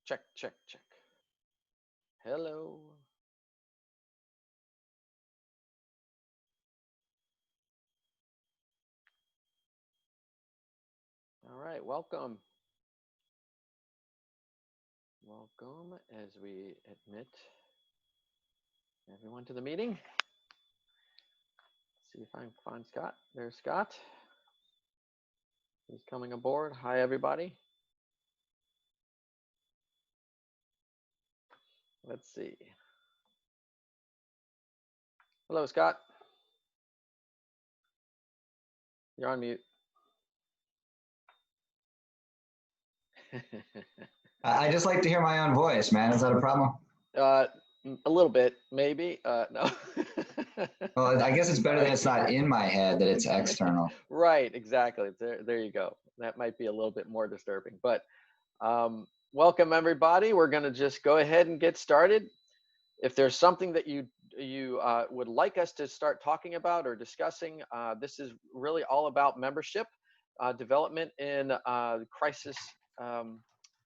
Check, check, check. Hello. All right, welcome. Welcome as we admit everyone to the meeting. Let's see if I can find Scott. There's Scott. He's coming aboard. Hi, everybody. Let's see. Hello, Scott. You're on mute. I just like to hear my own voice, man. Is that a problem? A little bit, maybe. No. Well, I guess it's better that it's not in my head, that it's external. Right, exactly. There you go. That might be a little bit more disturbing, but welcome everybody. We're going to just go ahead and get started. If there's something that you would like us to start talking about or discussing, this is really all about membership development in crisis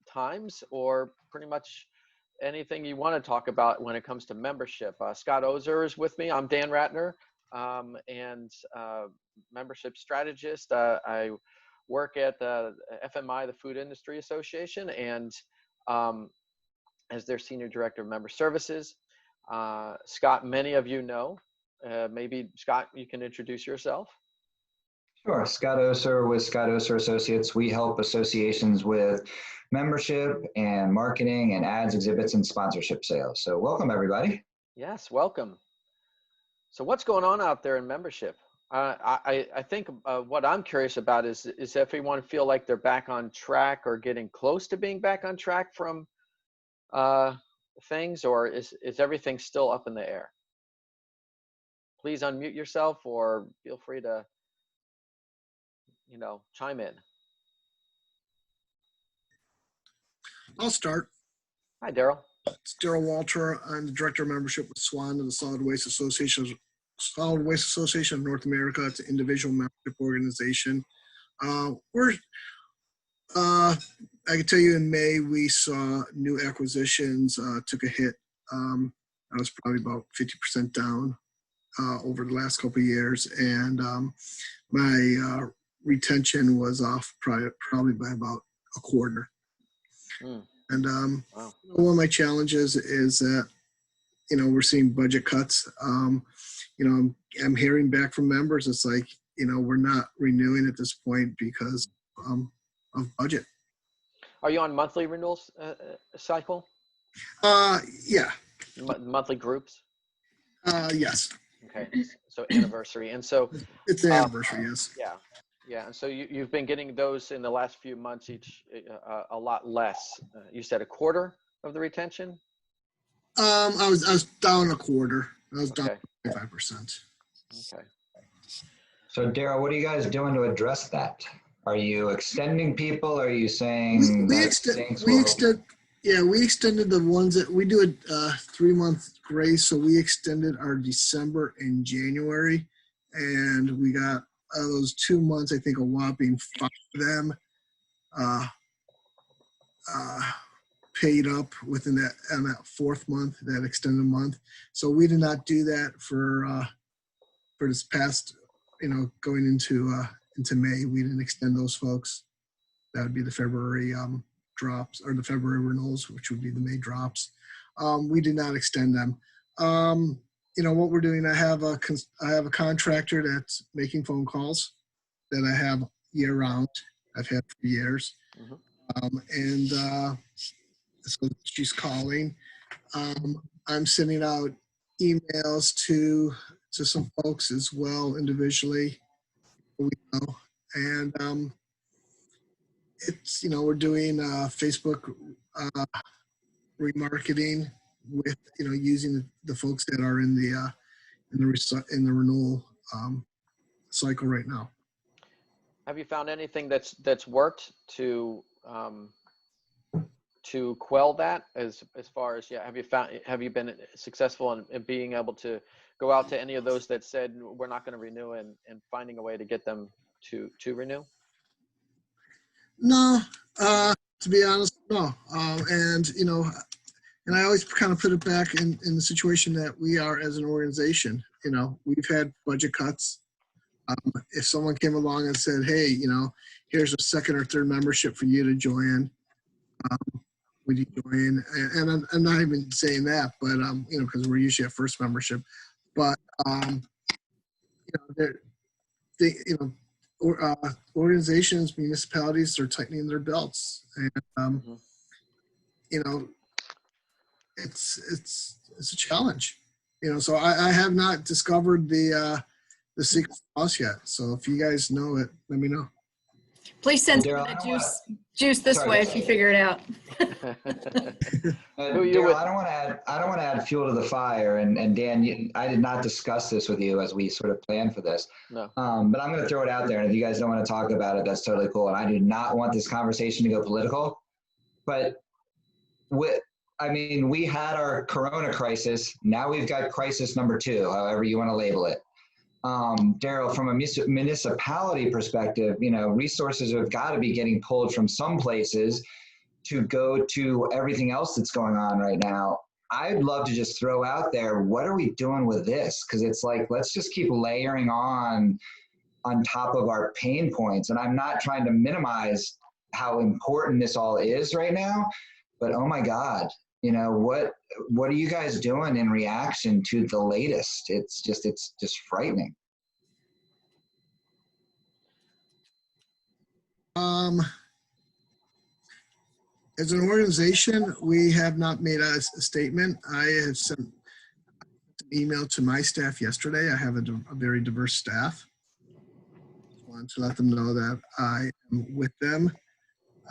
times, or pretty much anything you want to talk about when it comes to membership. Scott Ozer is with me. I'm Dan Ratner, and membership strategist. I work at the FMI, the Food Industry Association, and as their Senior Director of Member Services. Scott, many of you know. Maybe, Scott, you can introduce yourself. Sure. Scott Oser with Scott Oser Associates. We help associations with membership and marketing and ads, exhibits, and sponsorship sales. So welcome, everybody. Yes, welcome. So what's going on out there in membership? I think what I'm curious about is everyone feel like they're back on track or getting close to being back on track from things, or is everything still up in the air? Please unmute yourself or feel free to, chime in. I'll start. Hi, Daryl. It's Daryl Walter. I'm the Director of Membership with SWAN of the Solid Waste Association of North America. It's an individual membership organization. I can tell you in May, we saw new acquisitions took a hit. That was probably about 50% down over the last couple of years. And my retention was off probably by about a quarter. And Wow. one of my challenges is that, we're seeing budget cuts. I'm hearing back from members. It's like, we're not renewing at this point because of budget. Are you on monthly renewals cycle? Yeah. Monthly groups? Yes. Okay, so anniversary. And so it's the anniversary, yes. Yeah. And so you've been getting those in the last few months, each a lot less. You said a quarter of the retention? I was down a quarter. I was down Okay. 5%. Okay. So Daryl, what are you guys doing to address that? Are you extending people? Are you saying we extended the ones that we do a 3-month grace. So we extended our December and January, and we got those 2 months, I think a whopping 5 of them paid up within that 4th month, that extended month. So we did not do that for this past, going into May. We didn't extend those folks. That would be the February drops, or the February renewals, which would be the May drops. We did not extend them. What we're doing, I have a contractor that's making phone calls that I have year round. I've had for years. So she's calling. I'm sending out emails to some folks as well individually. And it's, we're doing Facebook remarketing with, using the folks that are in the renewal cycle right now. Have you found anything that's worked to quell that as far as, have you been successful in being able to go out to any of those that said we're not going to renew and finding a way to get them to renew? No, To be honest, no. And, you know, and I always kind of put it back in the situation that we are as an organization. You know, we've had budget cuts. If someone came along and said, hey, you know, here's a second or third membership for you to join, would you join? And I'm not even saying that, but, you know, because we're usually at first membership. But, you know, you know, organizations, municipalities are tightening their belts. And, you know, it's a challenge. You know, so I have not discovered the secret sauce yet. So if you guys know it, let me know. Please send some Daryl, of I that don't juice this sorry, way go if you ahead. figure it out. Who you Daryl, with? I don't want to add fuel to the fire. And Dan, I did not discuss this with you as we sort of planned for this. No. But I'm going to throw it out there. And if you guys don't want to talk about it, that's totally cool. And I do not want this conversation to go political. But we had our Corona crisis. Now we've got crisis number 2, however you want to label it. Daryl, from a municipality perspective, you know, resources have got to be getting pulled from some places to go to everything else that's going on right now. I'd love to just throw out there, what are we doing with this? Because it's like, let's just keep layering on top of our pain points. And I'm not trying to minimize how important this all is right now, but oh my God, you know, what are you guys doing in reaction to the latest? It's just frightening. As an organization, we have not made a statement. I have sent an email to my staff yesterday. I have a very diverse staff. Just wanted to let them know that I am with them,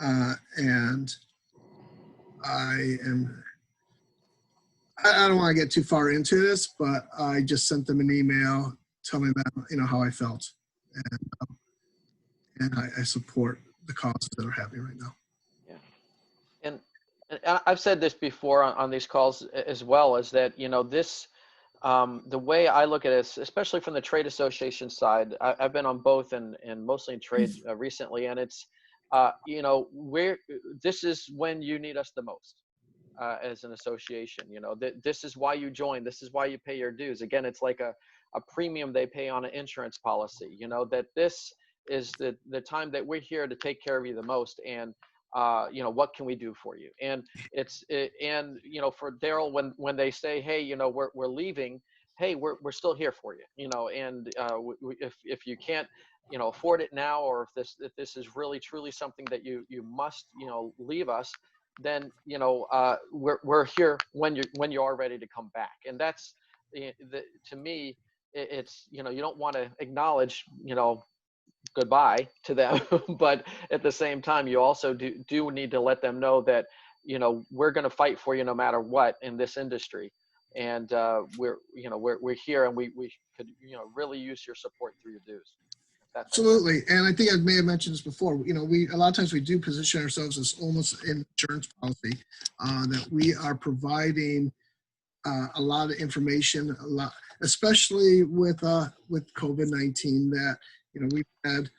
and I don't want to get too far into this, but I just sent them an email telling them, you know, how I felt, and I support the causes that are happening right now. And I've said this before on these calls as well, is that, you know, this, the way I look at it, especially from the trade association side, I've been on both and mostly in trade recently, and it's, you know, this is when you need us the most as an association. You know, this is why you join. This is why you pay your dues. Again, it's like a premium they pay on an insurance policy. You know, that this is the time that we're here to take care of you the most, and you know, what can we do for you? And and you know, for Daryl, when they say, hey, you know, we're leaving, hey, we're still here for you, you know. And if you can't, you know, afford it now, or if this is really truly something that you must, you know, leave us, then, you know, we're here when you are ready to come back. And that's to me, it's, you know, you don't want to acknowledge, you know, goodbye to them, but at the same time, you also do need to let them know that, you know, we're going to fight for you no matter what in this industry. And we're here, and we could, you know, really use your support through your dues. Absolutely. And I think I may have mentioned this before. You know, a lot of times we do position ourselves as almost an insurance policy, that we are providing a lot of information, especially with COVID-19, that, you know, we've had,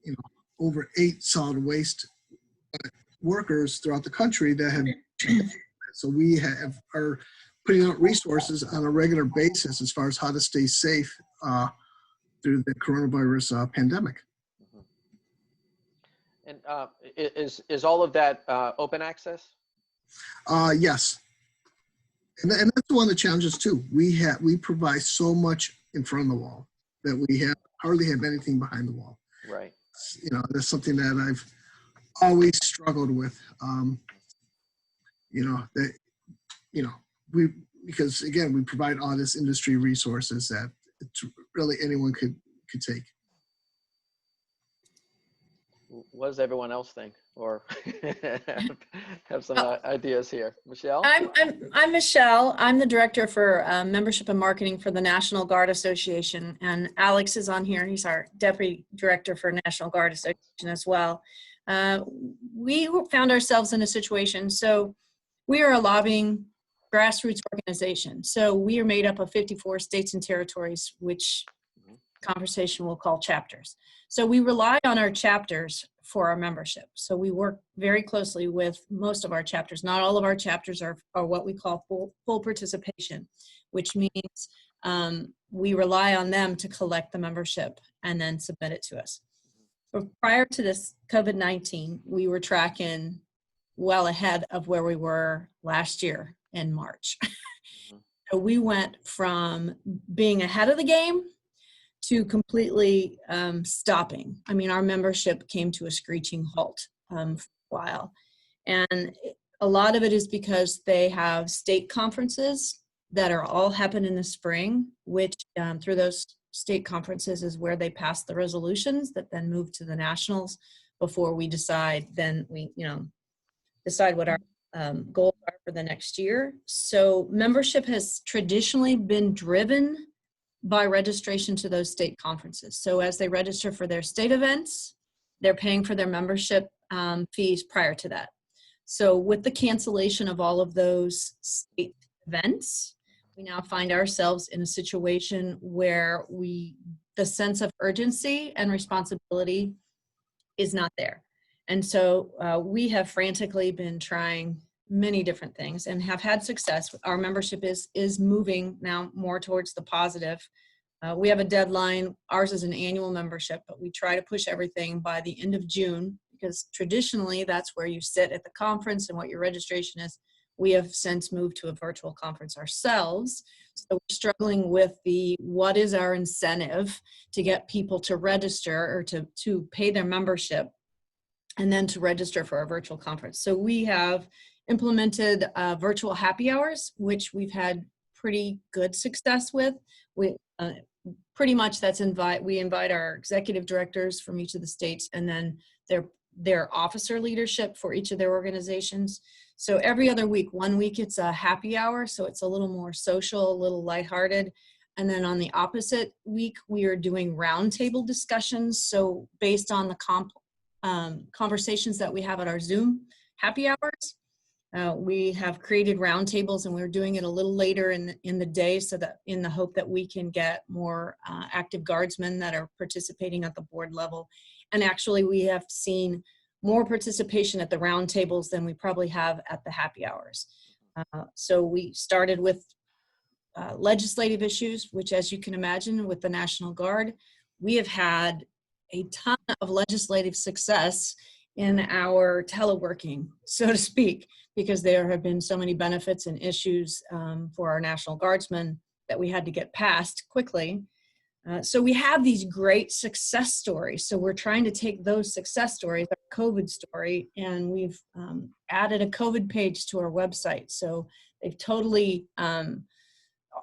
you know, over 8 solid waste workers throughout the country that have, so we are putting out resources on a regular basis as far as how to stay safe through the coronavirus pandemic. And is all of that open access? Yes. And that's one of the challenges too. We provide so much in front of the wall that we hardly have anything behind the wall. Right. You know, that's something that I've always struggled with. You know, that, you know, because again, we provide all this industry resources that really anyone could take. What does everyone else think, or have some ideas here? Michelle? I'm Michelle. I'm the director for membership and marketing for the National Guard Association, and Alex is on here. He's our deputy director for National Guard Association as well. We found ourselves in a situation, so we are a lobbying grassroots organization. So we are made up of 54 states and territories, which conversation we'll call chapters. So we rely on our chapters for our membership. So we work very closely with most of our chapters. Not all of our chapters are what we call full participation, which means we rely on them to collect the membership and then submit it to us. But prior to this COVID-19, we were tracking well ahead of where we were last year in March. So we went from being ahead of the game to completely stopping. I mean, our membership came to a screeching halt for a while. And a lot of it is because they have state conferences that are all happen in the spring, which through those state conferences is where they pass the resolutions that then move to the nationals before we decide, then we, decide what our goals are for the next year. So membership has traditionally been driven by registration to those state conferences. So as they register for their state events, they're paying for their membership fees prior to that. So with the cancellation of all of those state events, we now find ourselves in a situation where the sense of urgency and responsibility is not there. And so we have frantically been trying many different things and have had success. Our membership is moving now more towards the positive. We have a deadline. Ours is an annual membership, but we try to push everything by the end of June because traditionally that's where you sit at the conference and what your registration is. We have since moved to a virtual conference ourselves. So we're struggling with what is our incentive to get people to register or to pay their membership and then to register for our virtual conference. So we have implemented virtual happy hours, which we've had pretty good success with. We pretty much we invite our executive directors from each of the states and then their officer leadership for each of their organizations. So every other week, 1 week it's a happy hour, so it's a little more social, a little lighthearted. And then on the opposite week, we are doing roundtable discussions. So based on the conversations that we have at our Zoom happy hours, we have created roundtables, and we're doing it a little later in the day, so that in the hope that we can get more active guardsmen that are participating at the board level. And actually, we have seen more participation at the roundtables than we probably have at the happy hours. So we started with legislative issues, which, as you can imagine, with the National Guard, we have had a ton of legislative success in our teleworking, so to speak, because there have been so many benefits and issues for our National Guardsmen that we had to get past quickly. So we have these great success stories. So we're trying to take those success stories, our COVID story, and we've added a COVID page to our website. So they've totally,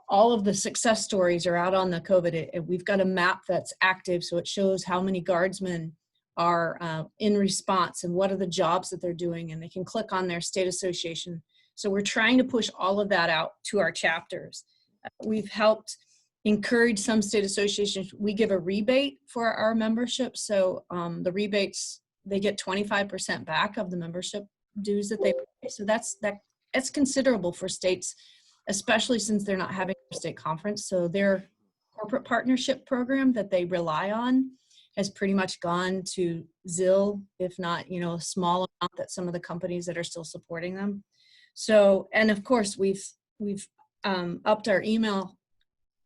all of the success stories are out on the COVID. We've got a map that's active, so it shows how many guardsmen are in response and what are the jobs that they're doing, and they can click on their state association. So we're trying to push all of that out to our chapters. We've helped encourage some state associations. We give a rebate for our membership. So the rebates, they get 25% back of the membership dues that they pay. So that's considerable for states, especially since they're not having a state conference. So their corporate partnership program that they rely on has pretty much gone to zil, if not, a small amount that some of the companies that are still supporting them. So, and of course, we've upped our email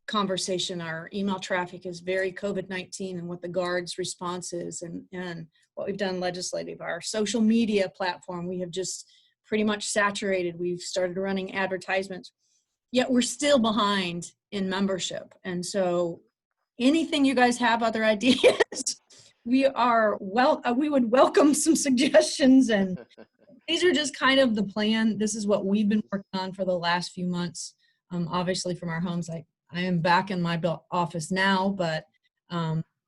conversation. Our email traffic is very COVID-19 and what the Guard's response is, and what we've done legislative. Our social media platform, we have just pretty much saturated. We've started running advertisements, yet we're still behind in membership. And so anything you guys have, other ideas, we would welcome some suggestions. And these are just kind of the plan. This is what we've been working on for the last few months. Obviously from our homes, I am back in my office now, but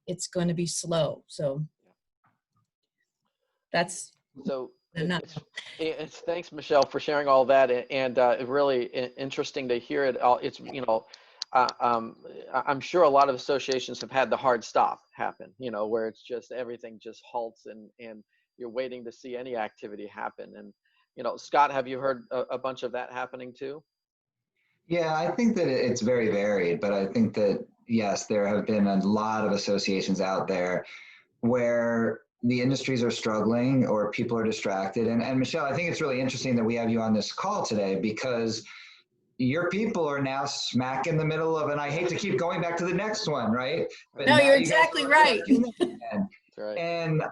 it's going to be slow. So that's it's thanks, Michelle, for sharing all that, and really interesting to hear it all. It's I'm sure a lot of associations have had the hard stop happen, where it's just everything just halts and you're waiting to see any activity happen. And Scott, have you heard a bunch of that happening too? Yeah, I think that it's very varied, but I think that, yes, there have been a lot of associations out there where the industries are struggling or people are distracted. And Michelle, I think it's really interesting that we have you on this call today because your people are now smack in the middle of, and I hate to keep going back to the next one, right? But No, now you're you guys exactly are right. in it again. That's right. And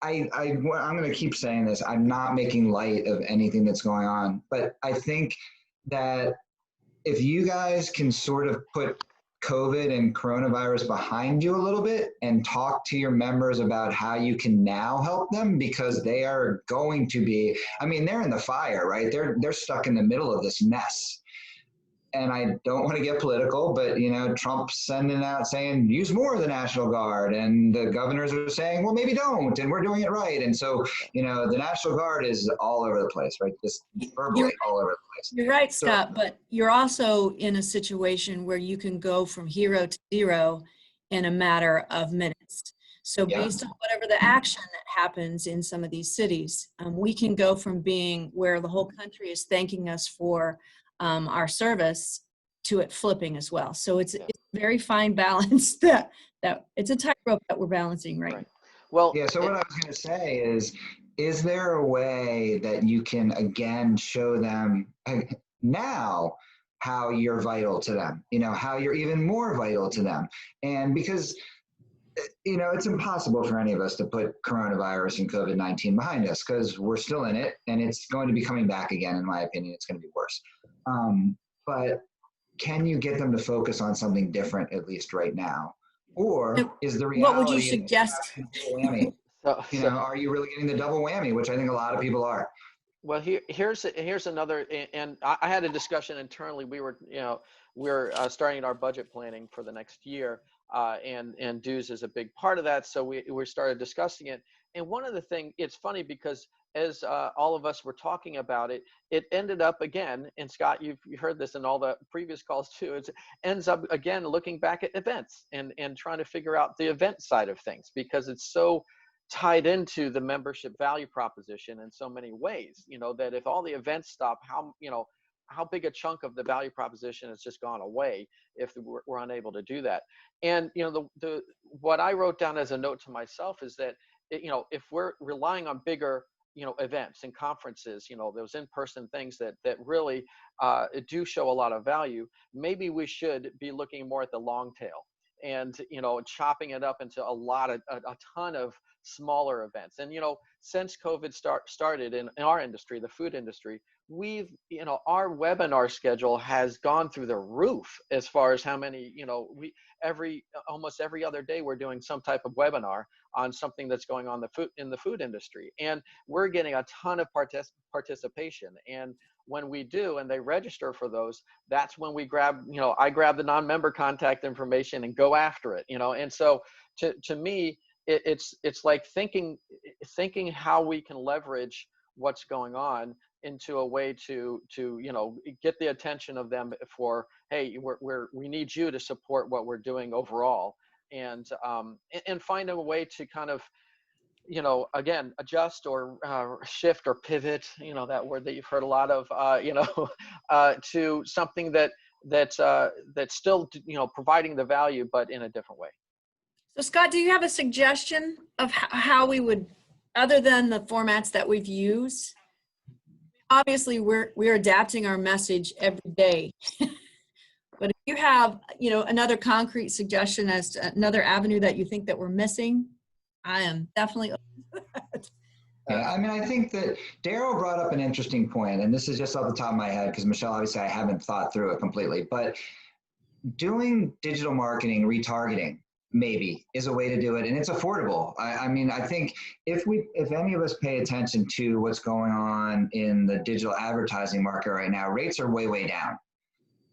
I'm going to keep saying this. I'm not making light of anything that's going on, but I think that if you guys can sort of put COVID and coronavirus behind you a little bit and talk to your members about how you can now help them, because they are going to be, I mean, they're in the fire, right? They're stuck in the middle of this mess. And I don't want to get political, but, you know, Trump's sending out saying, use more of the National Guard. And the governors are saying, well, maybe don't. And we're doing it right. And so, you know, the National Guard is all over the place, right? Just verbally all over the place. You're right, So- Scott, but you're also in a situation where you can go from hero to zero in a matter of minutes. So Yeah. based on whatever the action that happens in some of these cities, we can go from being where the whole country is thanking us for our service to it flipping as well. So it's a very fine balance that it's a tightrope that we're balancing right. Well, Yeah, so what I was going to say is there a way that you can again show them now how you're vital to them, you know, how you're even more vital to them? And because, you know, it's impossible for any of us to put coronavirus and COVID-19 behind us because we're still in it and it's going to be coming back again. In my opinion, it's going to be worse. But can you get them to focus on something different, at least right now? Or is the reality— What would you suggest? Whammy? so, You know, are you really getting the double whammy, which I think a lot of people are? well, here's another, and I had a discussion internally. We're starting our budget planning for the next year, and dues is a big part of that. So we started discussing it. And one of the things, it's funny because as all of us were talking about it, it ended up again, and Scott, you've heard this in all the previous calls too, it ends up again looking back at events and trying to figure out the event side of things, because it's so tied into the membership value proposition in so many ways, you know, that if all the events stop, how big a chunk of the value proposition has just gone away if we're unable to do that. And, you know, what I wrote down as a note to myself is that, you know, if we're relying on bigger, you know, events and conferences, you know, those in-person things that really do show a lot of value, maybe we should be looking more at the long tail and, you know, chopping it up into a ton of smaller events. And, you know, since COVID started in our industry, the food industry, we've, you know, our webinar schedule has gone through the roof as far as how many, you know, almost every other day we're doing some type of webinar on something that's going on in the food industry, and we're getting a ton of participation. And when we do, and they register for those, that's when we grab, you know, I grab the non-member contact information and go after it, you know. And so to me, it's like thinking how we can leverage what's going on into a way to you know, get the attention of them for, hey, we need you to support what we're doing overall, and find a way to kind of, you know, again, adjust or shift or pivot, you know, that word that you've heard a lot of, you know, to something that's still, you know, providing the value, but in a different way. So Scott, do you have a suggestion of how we would, other than the formats that we've used? Obviously, we're adapting our message every day. But if you have, you know, another concrete suggestion as to another avenue that you think that we're missing, I am definitely open to that. Yeah, I mean, I think that Daryl brought up an interesting point, and this is just off the top of my head because Michelle, obviously, I haven't thought through it completely, but doing digital marketing, retargeting, maybe is a way to do it, and it's affordable. I mean, I think if any of us pay attention to what's going on in the digital advertising market right now, rates are way down.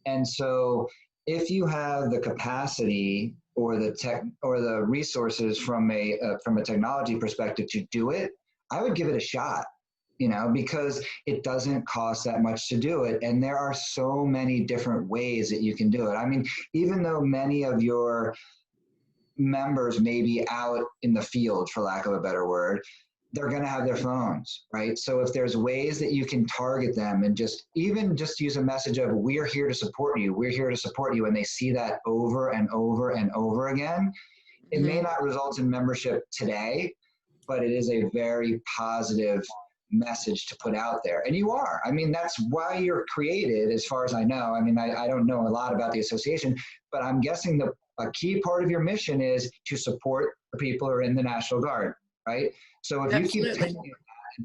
And so if you have the capacity or the resources from a technology perspective to do it, I would give it a shot, you know, because it doesn't cost that much to do it. And there are so many different ways that you can do it. I mean, even though many of your members may be out in the field, for lack of a better word, they're going to have their phones, right? So if there's ways that you can target them and just use a message of, we're here to support you, we're here to support you, and they see that over and over and over again, It may not result in membership today, but it is a very positive message to put out there. And you are. I mean, that's why you're created, as far as I know. I mean, I don't know a lot about the association, but I'm guessing that a key part of your mission is to support the people who are in the National Guard, right? So if you keep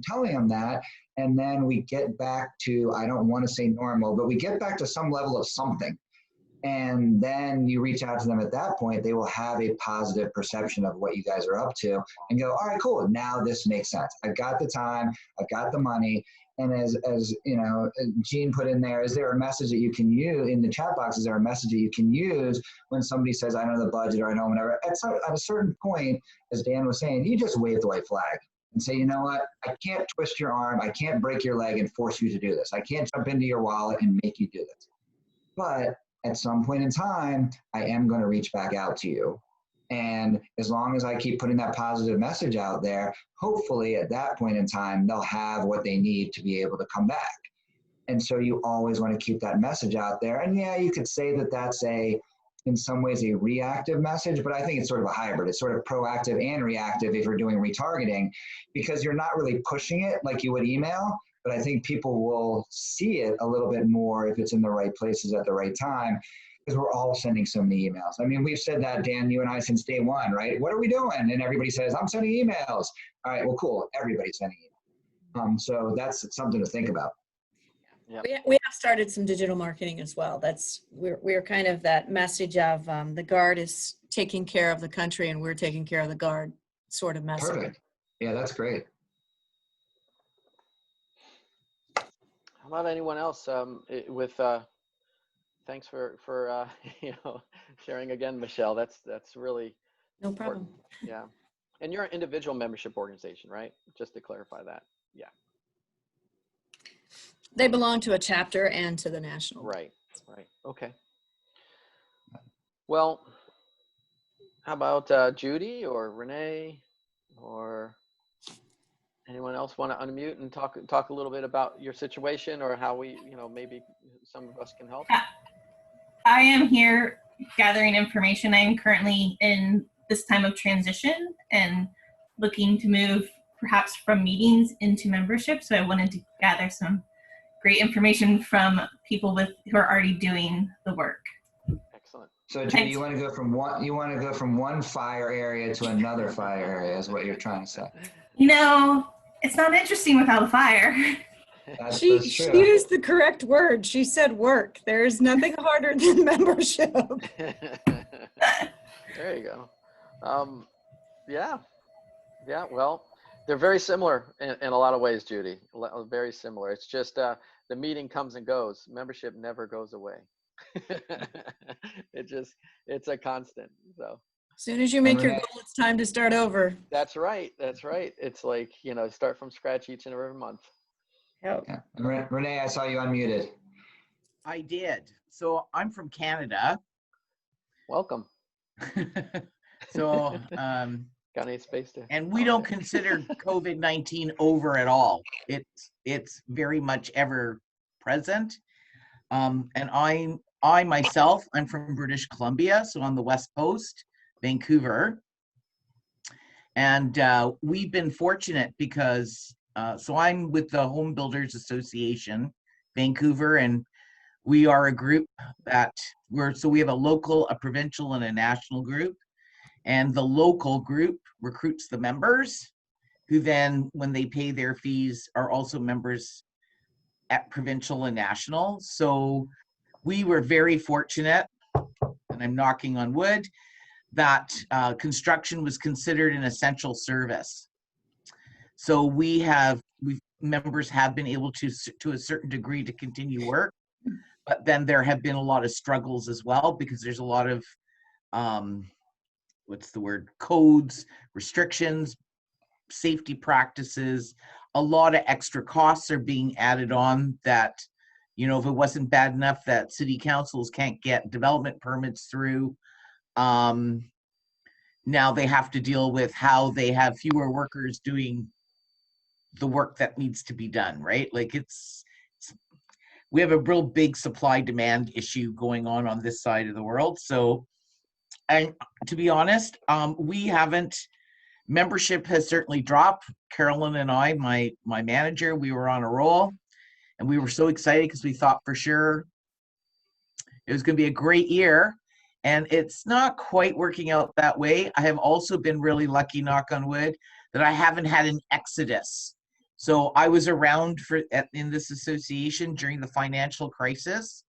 telling them that, and then we get back to, I don't want to say normal, but we get back to some level of something. And then you reach out to them at that point, they will have a positive perception of what you guys are up to and go, all right, cool. Now this makes sense. I've got the time, I've got the money. And as you know, Gene put in there, is there a message that you can use in the chat box? Is there a message that you can use when somebody says, I know the budget, or I know whatever? At a certain point, as Dan was saying, you just wave the white flag and say, you know what? I can't twist your arm. I can't break your leg and force you to do this. I can't jump into your wallet and make you do this. But at some point in time, I am going to reach back out to you. And as long as I keep putting that positive message out there, hopefully at that point in time, they'll have what they need to be able to come back. And so you always want to keep that message out there. And yeah, you could say that that's in some ways a reactive message, but I think it's sort of a hybrid. It's sort of proactive and reactive if you're doing retargeting, because you're not really pushing it like you would email. But I think people will see it a little bit more if it's in the right places at the right time, because we're all sending so many emails. I mean, we've said that, Dan, you and I, since day one, right? What are we doing? And everybody says, I'm sending emails. All right, well, cool. Everybody's sending emails. So that's something to think about. Yep. We have started some digital marketing as well. We're kind of that message of the Guard is taking care of the country and we're taking care of the Guard sort of message. Perfect. Yeah, that's great. How about anyone else thanks for sharing again, Michelle. That's really No problem. important. Yeah. And you're an individual membership organization, right? Just to clarify that. Yeah. They belong to a chapter and to the national. Right. Okay. Well, how about Judy or Renee or anyone else want to unmute and talk a little bit about your situation or how we, maybe some of us can help? I am here gathering information. I am currently in this time of transition and looking to move perhaps from meetings into membership. So I wanted to gather some great information from people who are already doing the work. Excellent. So Judy, you want to go from one fire area to another fire area is what you're trying to say. It's not interesting without a fire. She used the correct word. She said work. There is nothing harder than membership. There you go. Yeah. Well, they're very similar in a lot of ways, Judy. Very similar. It's just the meeting comes and goes. Membership never goes away. It's a constant. So. As soon as you make your goal, it's time to start over. That's right. It's like, start from scratch each and every month. Yep. Yeah. Renee, I saw you unmuted. I did. So I'm from Canada. Welcome. So, got any space to? and we don't consider COVID-19 over at all. It's very much ever present. And I myself, I'm from British Columbia, so on the West Coast, Vancouver. And we've been fortunate because, so I'm with the Home Builders Association, Vancouver, and we are a group that we have a local, a provincial, and a national group. And the local group recruits the members, who then, when they pay their fees, are also members at provincial and national. So we were very fortunate, and I'm knocking on wood, that construction was considered an essential service. So members have been able to a certain degree to continue work, but then there have been a lot of struggles as well, because there's a lot of codes, restrictions, safety practices. A lot of extra costs are being added on that, if it wasn't bad enough that city councils can't get development permits through, now they have to deal with how they have fewer workers doing the work that needs to be done, right? Like we have a real big supply demand issue going on this side of the world. So And to be honest, we haven't, membership has certainly dropped. Carolyn and I, my manager, we were on a roll, and we were so excited because we thought for sure it was going to be a great year, and it's not quite working out that way. I have also been really lucky, knock on wood, that I haven't had an exodus. So I was around in this association during the financial crisis.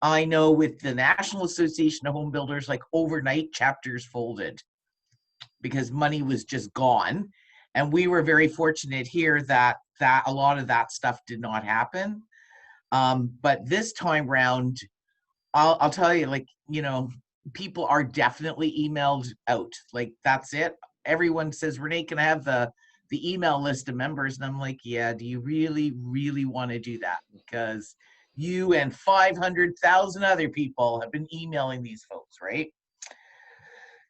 I know with the National Association of Home Builders, like overnight chapters folded because money was just gone. And we were very fortunate here that a lot of that stuff did not happen. But this time round, I'll tell you, like, you know, people are definitely emailed out. Like, that's it. Everyone says, Renee, can I have the email list of members? And I'm like, yeah, do you really, really want to do that? Because you and 500,000 other people have been emailing these folks, right?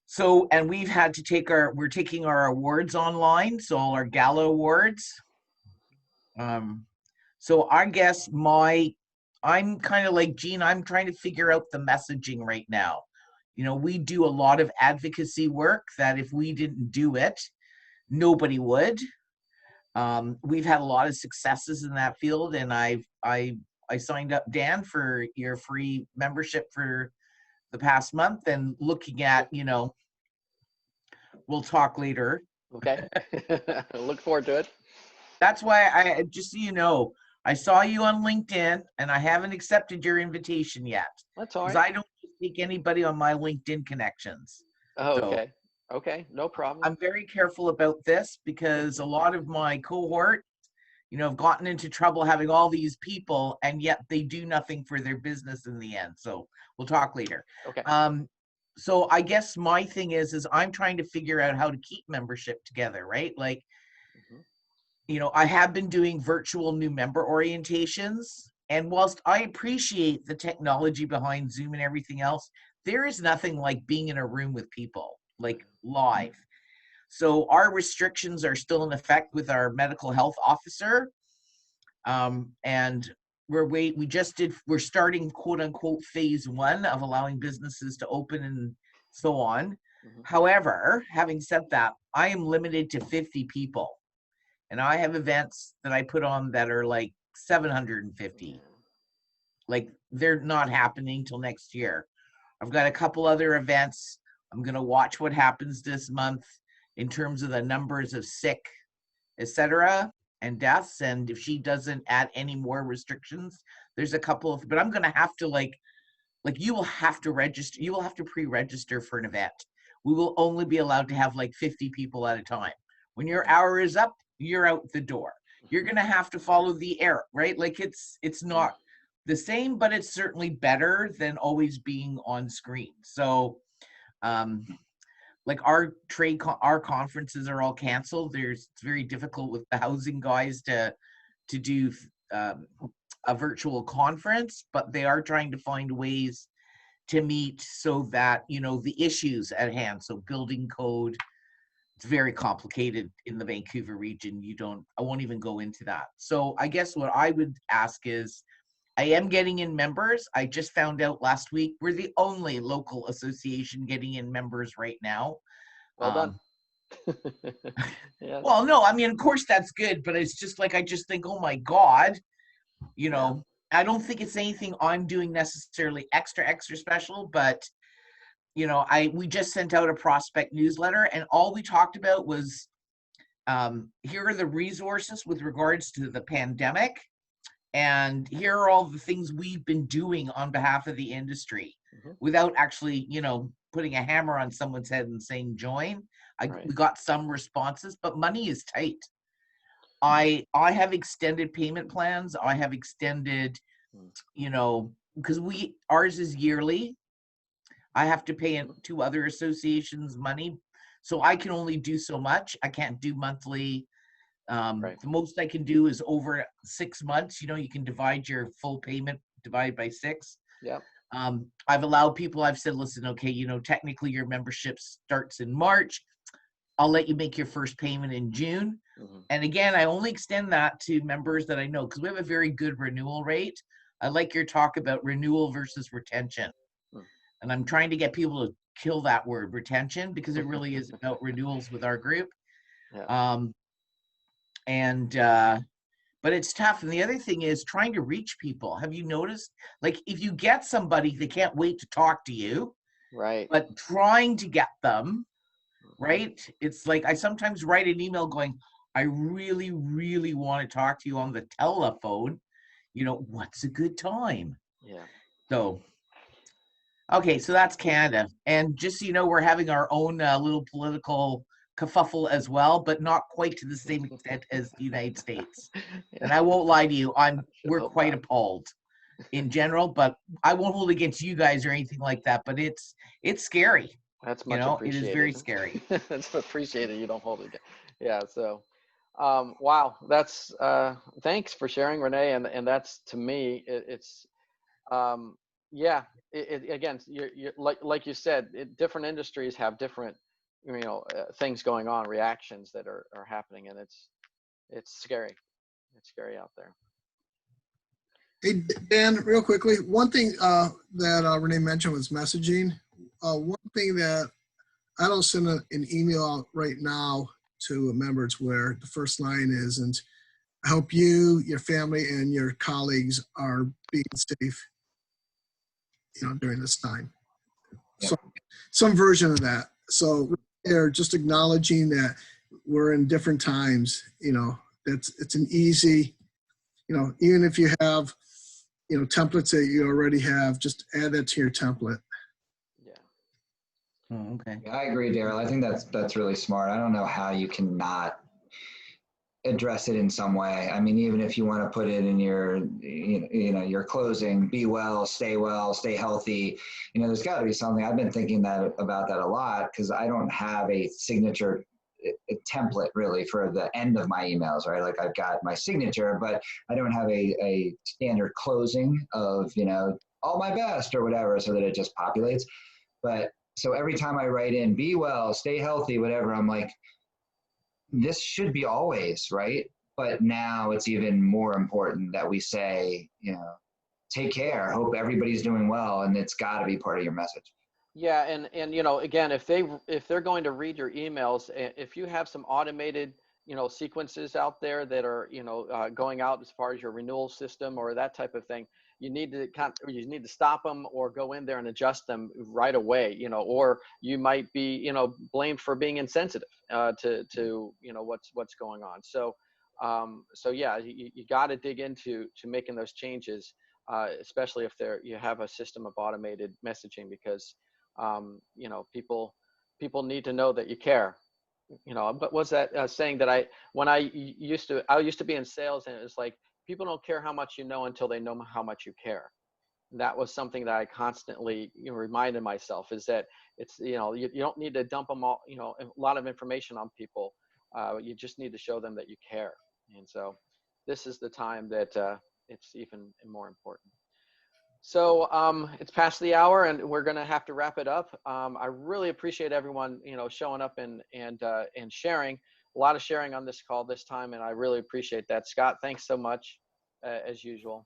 So, and we've had to we're taking our awards online. So all our gala awards. So I guess I'm kind of like Jean, I'm trying to figure out the messaging right now. You know, we do a lot of advocacy work that if we didn't do it, nobody would. We've had a lot of successes in that field, and I signed up, Dan, for your free membership for the past month, and looking at, you know, we'll talk later. Okay. Look forward to it. That's why I, just so you know, I saw you on LinkedIn, and I haven't accepted your invitation yet. That's all Because right. I don't take anybody on my LinkedIn connections. Oh, So okay. Okay. No problem. I'm very careful about this because a lot of my cohort, you know, have gotten into trouble having all these people, and yet they do nothing for their business in the end. So we'll talk later. Okay. So I guess my thing is I'm trying to figure out how to keep membership together, right? Like, you know, I have been doing virtual new member orientations, and whilst I appreciate the technology behind Zoom and everything else, there is nothing like being in a room with people, like live. So our restrictions are still in effect with our medical health officer. And we're starting quote unquote phase 1 of allowing businesses to open and so on. However, having said that, I am limited to 50 people. And I have events that I put on that are like 750. Like, they're not happening till next year. I've got a couple other events. I'm going to watch what happens this month in terms of the numbers of sick, etc., and deaths. And if she doesn't add any more restrictions, there's a couple of, but I'm going to have to like you will have to register. You will have to pre-register for an event. We will only be allowed to have like 50 people at a time. When your hour is up, you're out the door. You're going to have to follow the air, right? Like, it's not the same, but it's certainly better than always being on screen. So, like, our conferences are all canceled. It's very difficult with the housing guys to do a virtual conference, but they are trying to find ways to meet so that, you know, the issues at hand. So building code, it's very complicated in the Vancouver region. I won't even go into that. So I guess what I would ask is, I am getting in members. I just found out last week we're the only local association getting in members right now. Well done. Yes. Well, no, I mean, of course that's good, but it's just like, I just think, oh my God, you know, I don't think it's anything I'm doing necessarily extra special, but you know, we just sent out a prospect newsletter, and all we talked about was, here are the resources with regards to the pandemic, and here are all the things we've been doing on behalf of the industry without actually, you know, putting a hammer on someone's head and saying join. We got some responses, but money is tight. I have extended payment plans. I have extended, you know, because ours is yearly. I have to pay 2 other associations money, so I can only do so much. I can't do monthly. The most I can do is over 6 months. You know, you can divide your full payment, divide by 6. Yeah. I've allowed people, I've said, listen, okay, you know, technically your membership starts in March. I'll let you make your first payment in June. And again, I only extend that to members that I know, because we have a very good renewal rate. I like your talk about renewal versus retention. And I'm trying to get people to kill that word retention, because it really is about renewals with our group. Yeah. But it's tough. And the other thing is trying to reach people. Have you noticed, like, if you get somebody, they can't wait to talk to you, Right. but trying to get them, right? It's like I sometimes write an email going, I really, really want to talk to you on the telephone. You know, what's a good time? Yeah. So, okay, so that's Canada. And just so you know, we're having our own little political kerfuffle as well, but not quite to the same extent as the United States. And I won't lie to you, we're hope quite not. appalled in general, but I won't hold against you guys or anything like that. But it's scary. That's You much know, it appreciated. is very scary. It's appreciated. You don't hold it. Yeah. So, wow. That's thanks for sharing, Renee. And that's, to me, it's yeah. Again, you're like you said, different industries have different, things going on, reactions that are happening, and it's scary. It's scary out there. Hey, Dan, real quickly, one thing that Renee mentioned was messaging. One thing that I don't send an email out right now to members where the first line is, and I hope you, your family, and your colleagues are being safe, during this time. Yeah. So some version of that. So they're just acknowledging that we're in different times. It's an easy, even if you have, templates that you already have, just add that to your template. Yeah. Oh, okay. Yeah, I agree, Daryl. I think that's really smart. I don't know how you cannot address it in some way. I mean, even if you want to put it in your, your closing, be well, stay healthy. There's got to be something. I've been thinking about that a lot, because I don't have a signature a template really for the end of my emails, right? Like I've got my signature, but I don't have a standard closing of, all my best or whatever, so that it just populates. But so every time I write in, be well, stay healthy, whatever, I'm like, this should be always, right? But now it's even more important that we say, take care, hope everybody's doing well, and it's got to be part of your message. Yeah, and again, if they're going to read your emails, if you have some automated sequences out there that are going out as far as your renewal system or that type of thing, you need to stop them or go in there and adjust them right away, or you might be blamed for being insensitive to what's going on. So yeah, you got to dig into making those changes, especially if you have a system of automated messaging, because people need to know that you care. But was that saying that I used to be in sales, and it's like, people don't care how much you know until they know how much you care. And that was something that I constantly reminded myself, is that it's you don't need to dump them all a lot of information on people. You just need to show them that you care. And so this is the time that it's even more important. So it's past the hour, and we're going to have to wrap it up. I really appreciate everyone, showing up and sharing. A lot of sharing on this call this time, and I really appreciate that. Scott, thanks so much, as usual.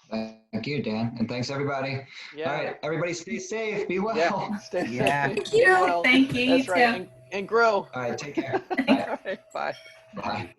Thank you, Dan, and thanks everybody. Yeah. All right, everybody, stay safe, be well. Yeah. Stay Yeah. safe. Thank Be you. well. Thank you. That's You right. too. And grow. All right, take care. All right. Bye. Bye.